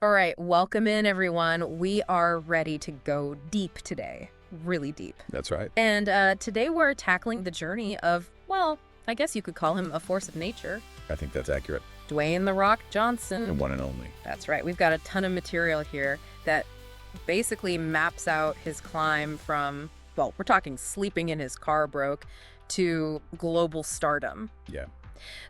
All right, welcome in, everyone. We are ready to go deep today, really deep. That's right. And today we're tackling the journey of, well, I guess you could call him a force of nature, I think that's accurate. Dwayne "The Rock" Johnson. And one and only. That's right. We've got a ton of material here that basically maps out his climb from, well, we're talking sleeping in his car broke, to global stardom. Yeah.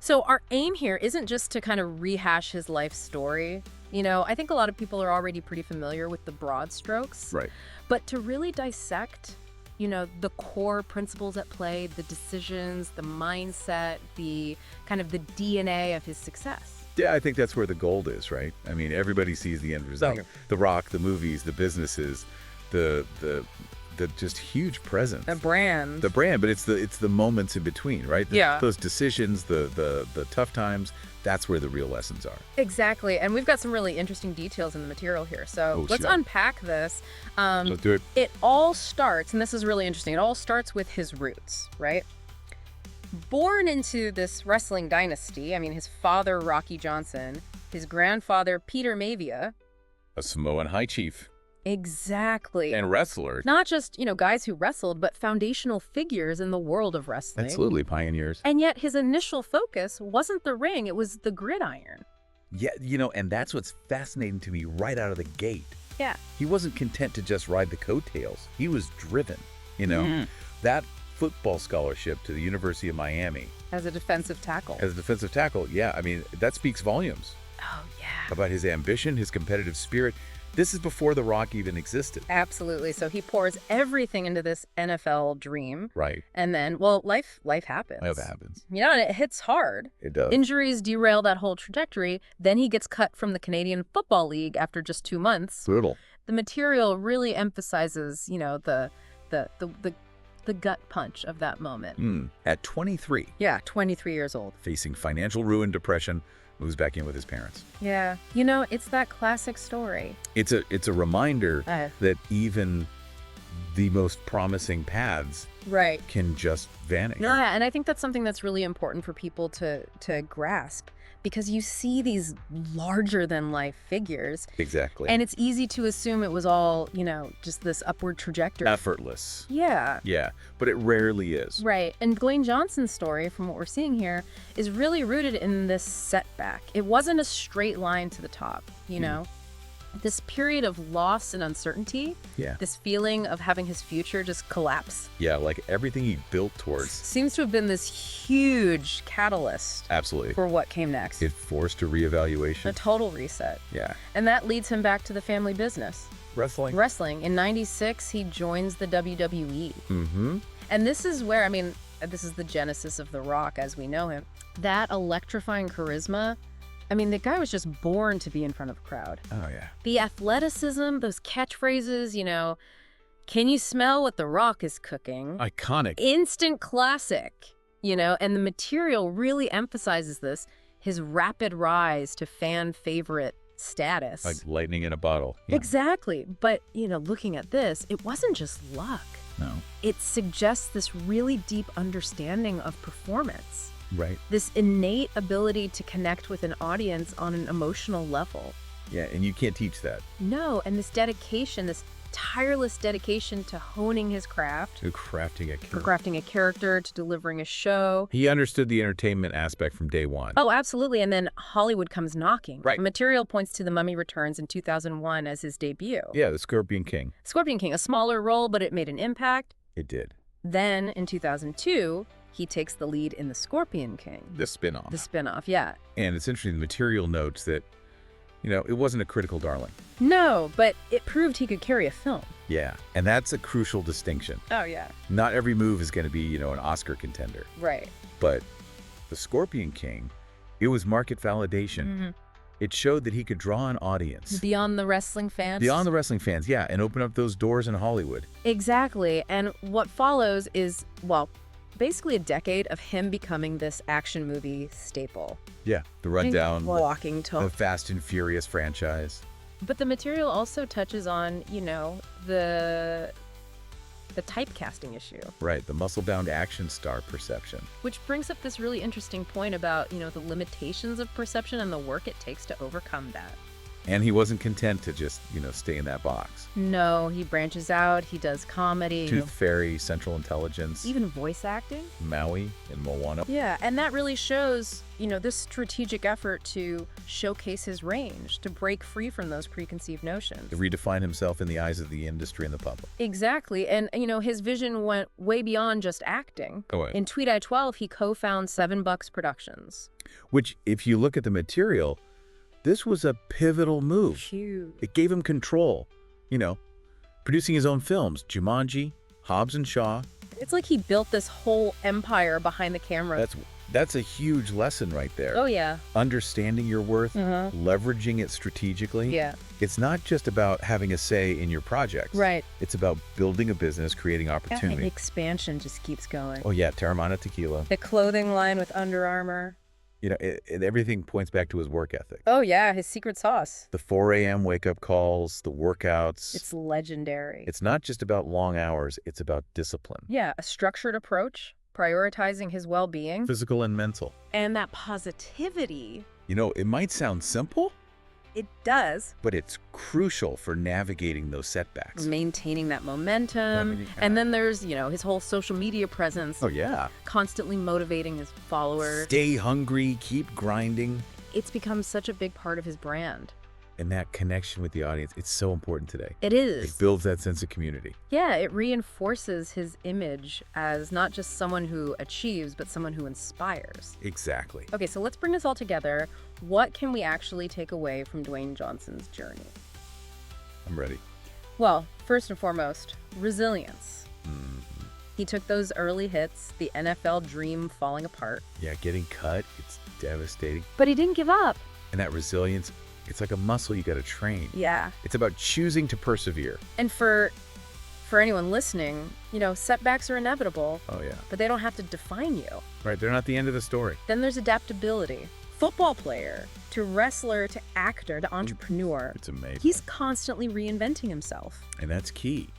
So our aim here isn't just to kind of rehash his life story. You know, I think a lot of people are already pretty familiar with the broad strokes. Right. But to really dissect, the core principles at play, the decisions, the mindset, the kind of the DNA of his success. Yeah, I think that's where the gold is, right? I mean, everybody sees the end result. The Rock, the movies, the businesses, the just huge presence. The brand. The brand, but it's the moments in between, right? Yeah. Those decisions, the tough times, that's where the real lessons are. Exactly. And we've got some really interesting details in the material here. So let's unpack this. Let's do it. It all starts, and this is really interesting, it all starts with his roots, right? Born into this wrestling dynasty, I mean, his father, Rocky Johnson, his grandfather, Peter Mavia. A Samoan high chief. Exactly. And wrestler. Not just, guys who wrestled, but foundational figures in the world of wrestling. Absolutely, pioneers. And yet his initial focus wasn't the ring, it was the gridiron. Yeah, and that's what's fascinating to me right out of the gate. Yeah. He wasn't content to just ride the coattails. He was driven, That football scholarship to the University of Miami. As a defensive tackle. As a defensive tackle, yeah. I mean, that speaks volumes. Oh, yeah. About his ambition, his competitive spirit. This is before The Rock even existed. Absolutely. So he pours everything into this NFL dream. Right. And then, well, life happens. Life happens. And it hits hard. It does. Injuries derail that whole trajectory. Then he gets cut from the Canadian Football League after just 2 months. Brutal. The material really emphasizes, the gut punch of that moment. At 23. Yeah, 23 years old. Facing financial ruin, depression, moves back in with his parents. Yeah. It's that classic story. It's a reminder that even the most promising paths can just vanish. Yeah, and I think that's something that's really important for people to grasp, because you see these larger than life figures. Exactly. And it's easy to assume it was all, just this upward trajectory. Effortless. Yeah. Yeah, but it rarely is. Right. And Dwayne Johnson's story, from what we're seeing here, is really rooted in this setback. It wasn't a straight line to the top, This period of loss and uncertainty, this feeling of having his future just collapse. Yeah, like everything he built towards. Seems to have been this huge catalyst. Absolutely. For what came next. It forced a reevaluation. A total reset. Yeah. And that leads him back to the family business. Wrestling. In 96, he joins the WWE. Mm-hmm. And this is where, this is the genesis of The Rock as we know him. That electrifying charisma, the guy was just born to be in front of a crowd. Oh, yeah. The athleticism, those catchphrases, can you smell what The Rock is cooking? Iconic. Instant classic, and the material really emphasizes this, his rapid rise to fan favorite status. Like lightning in a bottle. Yeah. Exactly. But, looking at this, it wasn't just luck. No. It suggests this really deep understanding of performance. Right. This innate ability to connect with an audience on an emotional level. Yeah, and you can't teach that. No, and this dedication, this tireless dedication to honing his craft. To crafting a character. For crafting a character, to delivering a show. He understood the entertainment aspect from day one. Oh, absolutely. And then Hollywood comes knocking. Right. Material points to The Mummy Returns in 2001 as his debut. Yeah, the Scorpion King. Scorpion King, a smaller role, but it made an impact. It did. Then, in 2002, he takes the lead in The Scorpion King. The spinoff. The spinoff, yeah. And it's interesting, the material notes that, it wasn't a critical darling. No, but it proved he could carry a film. Yeah, and that's a crucial distinction. Oh, yeah. Not every move is going to be, an Oscar contender. Right. But The Scorpion King, it was market validation. Mm-hmm. It showed that he could draw an audience. Beyond the wrestling fans? Beyond the wrestling fans, yeah, and open up those doors in Hollywood. Exactly. And what follows is, well, basically a decade of him becoming this action movie staple. Yeah, the rundown, walking the to Fast and Furious franchise. But the material also touches on, the typecasting issue. Right, the muscle-bound action star perception. Which brings up this really interesting point about, the limitations of perception and the work it takes to overcome that. And he wasn't content to just, stay in that box. No, he branches out. He does comedy. Tooth Fairy, Central Intelligence. Even voice acting. Maui and Moana. Yeah, and that really shows, this strategic effort to showcase his range, to break free from those preconceived notions. To redefine himself in the eyes of the industry and the public. Exactly. And, his vision went way beyond just acting. Oh, wait. In Tweed 12, he co-founded $7 Productions. Which, if you look at the material, this was a pivotal move. Huge. It gave him control, producing his own films, Jumanji, Hobbs and Shaw. It's like he built this whole empire behind the camera. That's a huge lesson right there. Oh, yeah. Understanding your worth, leveraging it strategically. Yeah. It's not just about having a say in your projects. Right. It's about building a business, creating opportunity. And the expansion just keeps going. Oh, yeah, Terramana Tequila. The clothing line with Under Armour. Everything points back to his work ethic. Oh, yeah, his secret sauce. The 4 a.m. wake-up calls, the workouts. It's legendary. It's not just about long hours. It's about discipline. Yeah, a structured approach, prioritizing his well-being. Physical and mental. And that positivity. It might sound simple. It does. But it's crucial for navigating those setbacks. Maintaining that momentum. And then there's, his whole social media presence. Oh, yeah. Constantly motivating his followers. Stay hungry, keep grinding. It's become such a big part of his brand. And that connection with the audience, it's so important today. It is. It builds that sense of community. Yeah, it reinforces his image as not just someone who achieves, but someone who inspires. Exactly. Okay, so let's bring this all together. What can we actually take away from Dwayne Johnson's journey? I'm ready. Well, first and foremost, resilience. He took those early hits, the NFL dream falling apart. Yeah, getting cut, it's devastating. But he didn't give up. And that resilience, it's like a muscle you got to train. Yeah. It's about choosing to persevere. And for anyone listening, setbacks are inevitable. Oh, yeah. But they don't have to define you. Right, they're not the end of the story. Then there's adaptability. Football player to wrestler to actor to entrepreneur. It's amazing. He's constantly reinventing himself. And that's key,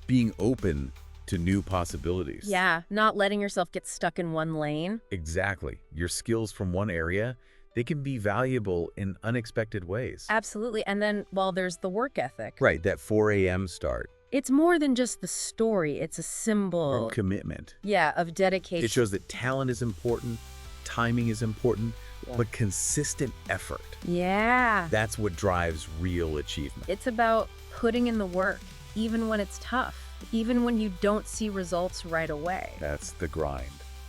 being open to new possibilities. Yeah, not letting yourself get stuck in one lane. Exactly. Your skills from one area, they can be valuable in unexpected ways. Absolutely. And then, there's the work ethic. Right, that 4 a.m. start. It's more than just the story. It's a symbol. Of commitment. Yeah, of dedication. It shows that talent is important, timing is important, but consistent effort. Yeah. That's what drives real achievement. It's about putting in the work, even when it's tough, even when you don't see results right away. That's the grind.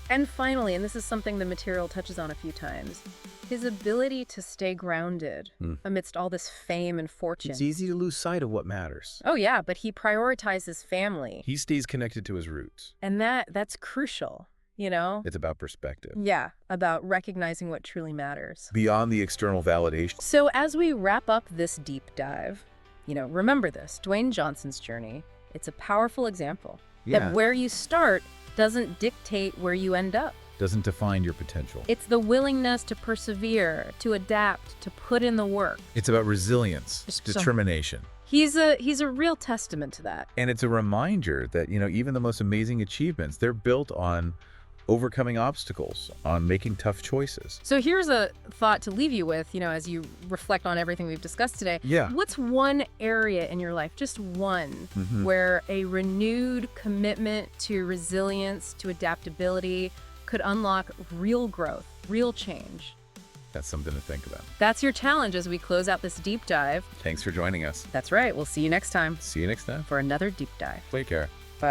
And finally, and this is something the material touches on a few times, his ability to stay grounded amidst all this fame and fortune. It's easy to lose sight of what matters. Oh, yeah, but he prioritizes family. He stays connected to his roots. And that's crucial, It's about perspective. Yeah, about recognizing what truly matters. Beyond the external validation. So as we wrap up this deep dive, remember this, Dwayne Johnson's journey, it's a powerful example that where you start doesn't dictate where you end up. Doesn't define your potential. It's the willingness to persevere, to adapt, to put in the work. It's about resilience, determination. He's a real testament to that. And it's a reminder that, even the most amazing achievements, they're built on overcoming obstacles, on making tough choices. So here's a thought to leave you with, as you reflect on everything we've discussed today. Yeah. What's one area in your life, just one, where a renewed commitment to resilience, to adaptability could unlock real growth, real change? That's something to think about. That's your challenge as we close out this deep dive. Thanks for joining us. That's right. We'll see you next time. See you next time. For another deep dive. Take care.